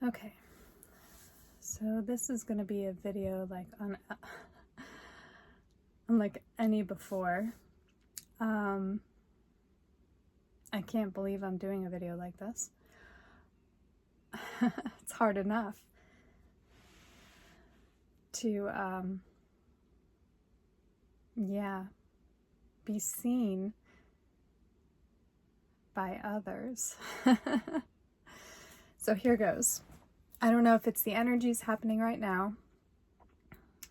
Okay, so this is going to be a video like unlike any before. I can't believe I'm doing a video like this. It's hard enough to be seen by others. So here goes. I don't know if it's the energies happening right now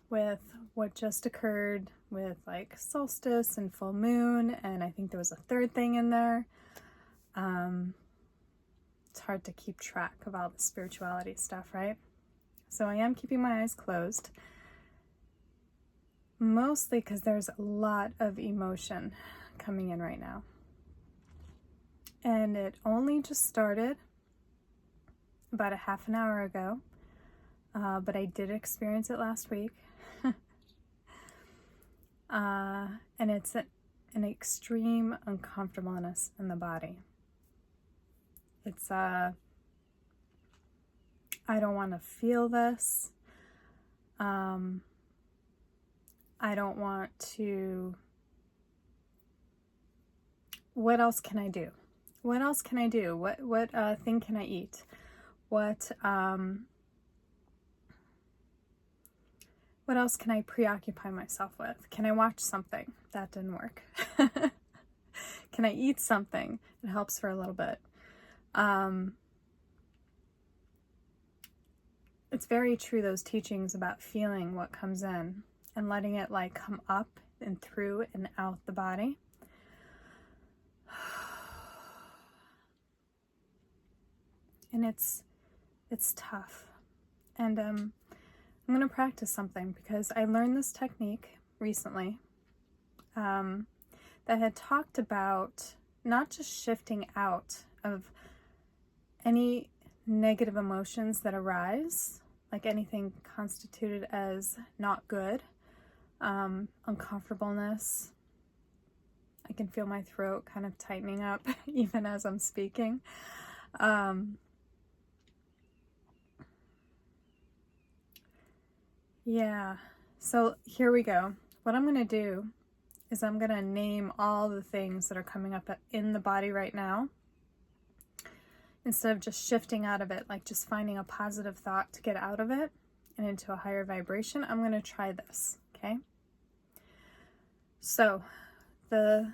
with what just occurred with like solstice and full moon, and I think there was a third thing in there. It's hard to keep track of all the spirituality stuff, right? So I am keeping my eyes closed, mostly because there's a lot of emotion coming in right now. And it only just started about a half an hour ago, but I did experience it last week. And it's an extreme uncomfortableness in the body. It's, I don't want to feel this. I don't want to, what else can I do? What else can I do? What thing can I eat? What else can I preoccupy myself with? Can I watch something? That didn't work. Can I eat something? It helps for a little bit. It's very true, those teachings about feeling what comes in and letting it like come up and through and out the body. And it's tough. And I'm going to practice something because I learned this technique recently that had talked about not just shifting out of any negative emotions that arise, like anything constituted as not good, uncomfortableness. I can feel my throat kind of tightening up even as I'm speaking. Yeah, so here we go. What I'm going to do is I'm going to name all the things that are coming up in the body right now. Instead of just shifting out of it, like just finding a positive thought to get out of it and into a higher vibration, I'm going to try this, okay? So, the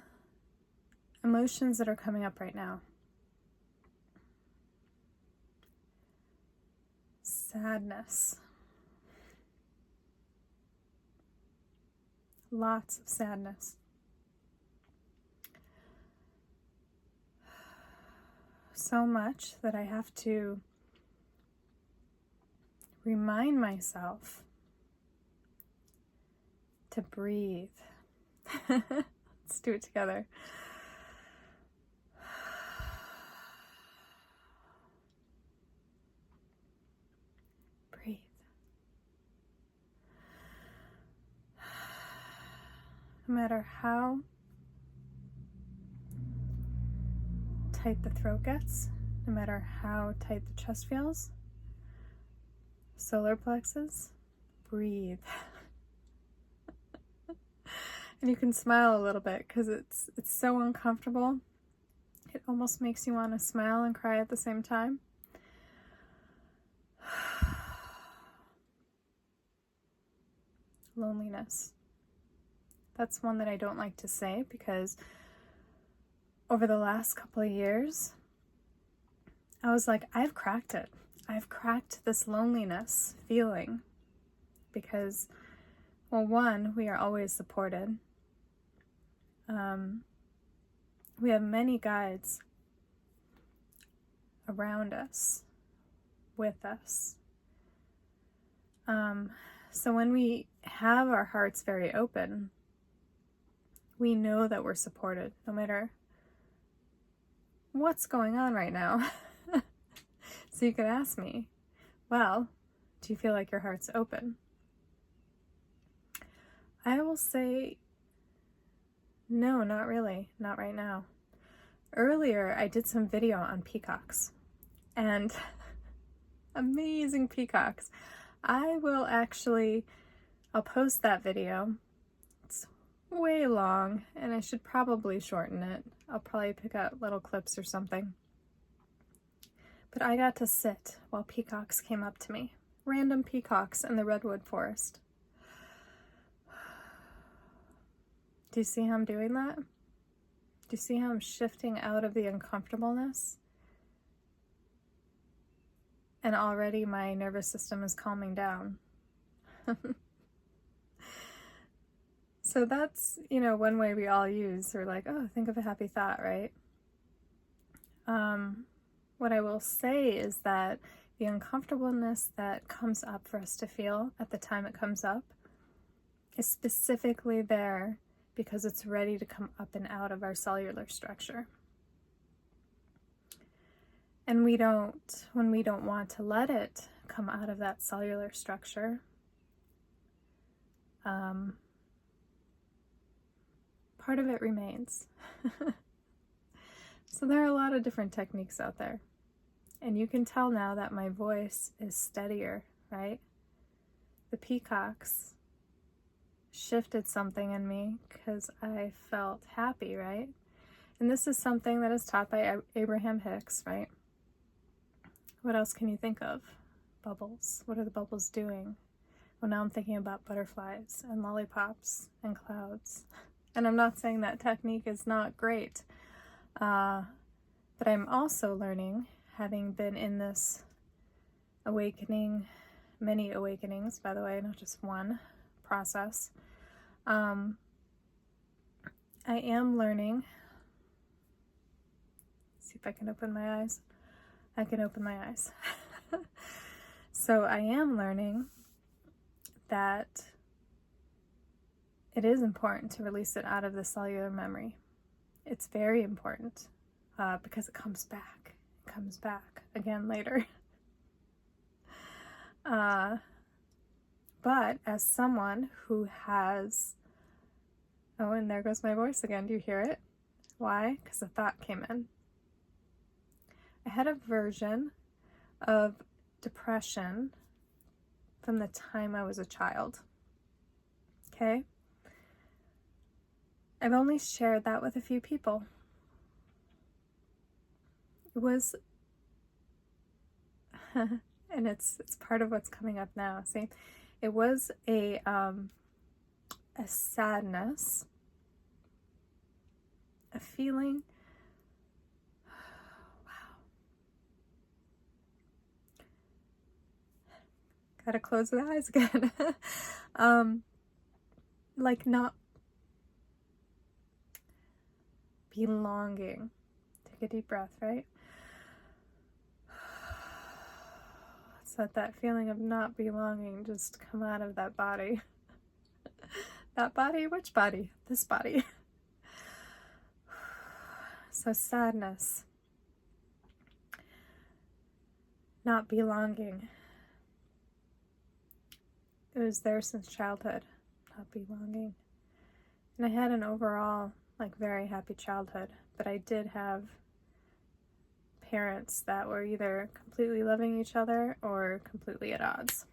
emotions that are coming up right now. Sadness. Lots of sadness. So much that I have to remind myself to breathe. Let's do it together. Breathe. No matter how tight the throat gets, no matter how tight the chest feels, solar plexus, breathe. And you can smile a little bit because it's so uncomfortable. It almost makes you want to smile and cry at the same time. Loneliness. That's one that I don't like to say because over the last couple of years, I was like, I've cracked it. I've cracked this loneliness feeling because, well, one, we are always supported. We have many guides around us, with us. So when we have our hearts very open, we know that we're supported no matter what's going on right now. So you could ask me, well, do you feel like your heart's open? I will say, no, not really. Not right now. Earlier, I did some video on peacocks, and Amazing peacocks. I will actually, I'll post that video. It's way long and I should probably shorten it. I'll probably pick out little clips or something. But I got to sit while peacocks came up to me. Random peacocks in the redwood forest. Do you see how I'm doing that? Do you see how I'm shifting out of the uncomfortableness? And already my nervous system is calming down. So that's, one way we all use. We're like, oh, think of a happy thought, right? What I will say is that the uncomfortableness that comes up for us to feel at the time it comes up is specifically there because it's ready to come up and out of our cellular structure. And when we don't want to let it come out of that cellular structure, part of it remains. So there are a lot of different techniques out there. And you can tell now that my voice is steadier, right? The peacocks shifted something in me because I felt happy, right? And this is something that is taught by Abraham Hicks, right? What else can you think of? Bubbles. What are the bubbles doing? Well, now I'm thinking about butterflies and lollipops and clouds. And I'm not saying that technique is not great. But I'm also learning, having been in this awakening, many awakenings, by the way, not just one process. I am learning. See if I can open my eyes. I can open my eyes. So I am learning that it is important to release it out of the cellular memory. It's very important because it comes back. It comes back again later. But as someone who has... Oh, and there goes my voice again. Do you hear it? Why? Because a thought came in. I had a version of depression from the time I was a child. Okay? I've only shared that with a few people. It was, and it's part of what's coming up now. See, it was a sadness, a feeling. Wow. Gotta close the eyes again. Like not belonging. Take a deep breath, right? Let's let that feeling of not belonging just come out of that body. That body? Which body? This body. So sadness. Not belonging. It was there since childhood. Not belonging. And I had an overall, very happy childhood. But I did have parents that were either completely loving each other or completely at odds.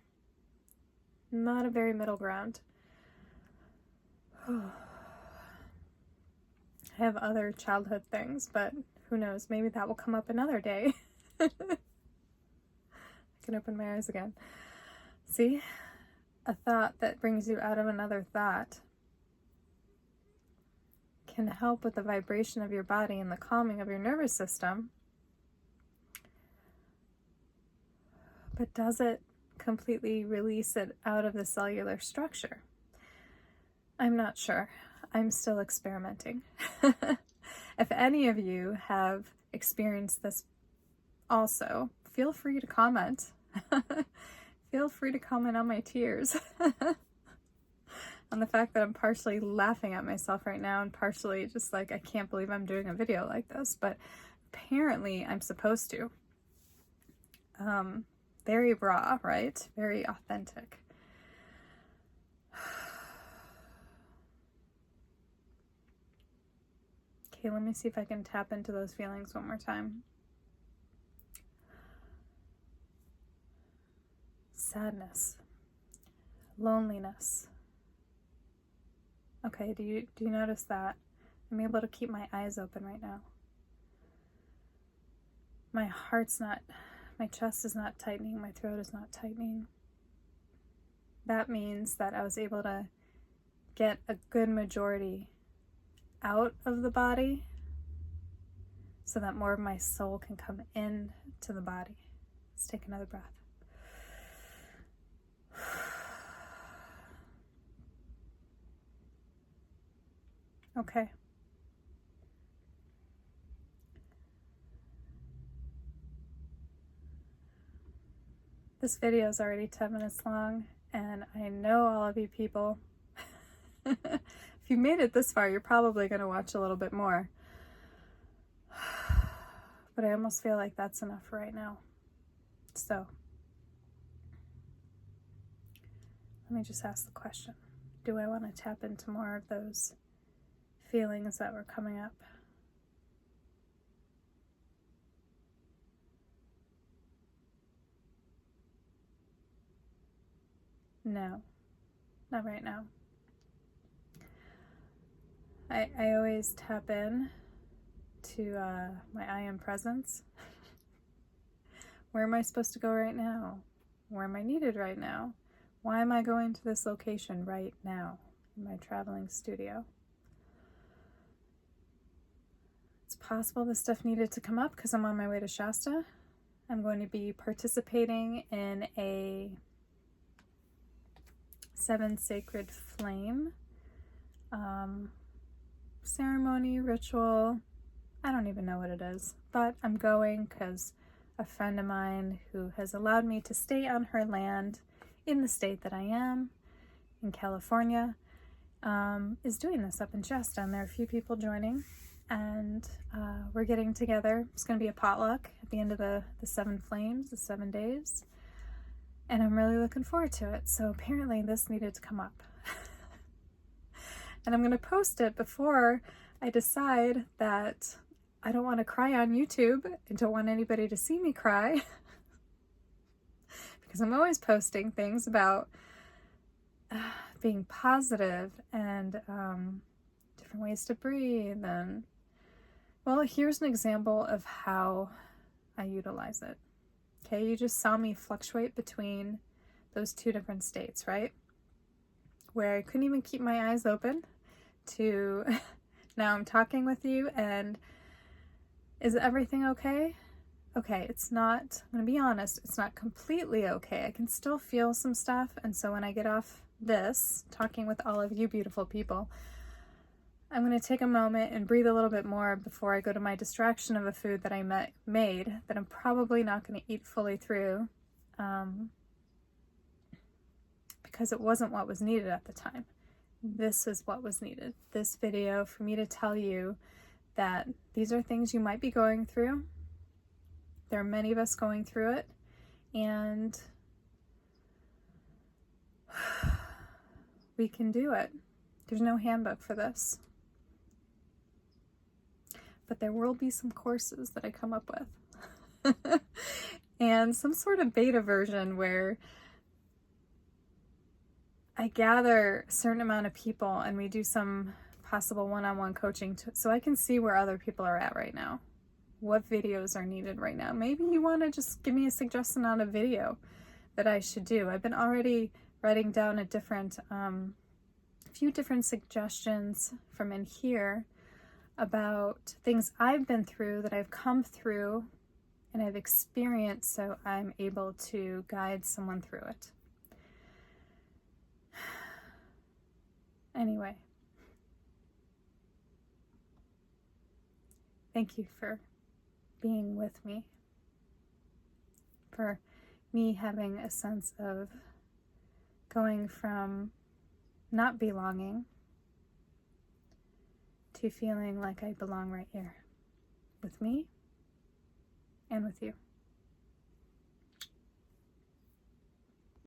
Not a very middle ground. I have other childhood things, but who knows, maybe that will come up another day. I can open my eyes again. See? A thought that brings you out of another thought can help with the vibration of your body and the calming of your nervous system. But does it completely release it out of the cellular structure? I'm not sure. I'm still experimenting. If any of you have experienced this also, feel free to comment. Feel free to comment on my tears. On the fact that I'm partially laughing at myself right now and partially just I can't believe I'm doing a video like this, but apparently I'm supposed to. Very raw, right? Very authentic. Okay, let me see if I can tap into those feelings one more time. sadness, loneliness. Okay, do you notice that? I'm able to keep my eyes open right now. My chest is not tightening, my throat is not tightening. That means that I was able to get a good majority out of the body so that more of my soul can come in to the body. Let's take another breath. Okay. This video is already 10 minutes long, and I know all of you people, if you made it this far, you're probably going to watch a little bit more. But I almost feel like that's enough for right now. So, let me just ask the question. Do I want to tap into more of those feelings that were coming up? No, not right now. I always tap in to my I am presence. Where am I supposed to go right now? Where am I needed right now? Why am I going to this location right now in my traveling studio? It's possible this stuff needed to come up because I'm on my way to Shasta. I'm going to be participating in a 7 sacred flame ceremony, ritual. I don't even know what it is, but I'm going because a friend of mine who has allowed me to stay on her land in the state that I am, in California, is doing this up in Shasta, and there are a few people joining, and we're getting together. It's going to be a potluck at the end of the 7 flames, the 7 days, and I'm really looking forward to it. So apparently this needed to come up. And I'm going to post it before I decide that I don't want to cry on YouTube. I don't want anybody to see me cry. Because I'm always posting things about being positive and different ways to breathe. And, well, here's an example of how I utilize it. Okay, you just saw me fluctuate between those 2 different states, right? Where I couldn't even keep my eyes open to now I'm talking with you, and is everything okay? Okay, it's not, I'm gonna be honest, it's not completely okay. I can still feel some stuff, and so when I get off this, talking with all of you beautiful people, I'm gonna take a moment and breathe a little bit more before I go to my distraction of a food that I made that I'm probably not gonna eat fully through, because it wasn't what was needed at the time. This is what was needed. This video for me to tell you that these are things you might be going through. There are many of us going through it, and we can do it. There's no handbook for this. But there will be some courses that I come up with. And some sort of beta version where I gather a certain amount of people and we do some possible one-on-one coaching so I can see where other people are at right now. What videos are needed right now? Maybe you want to just give me a suggestion on a video that I should do. I've been already writing down a few different suggestions from in here about things I've been through, that I've come through and I've experienced, so I'm able to guide someone through it. Anyway, thank you for being with me, for me having a sense of going from not belonging to feeling like I belong right here with me and with you.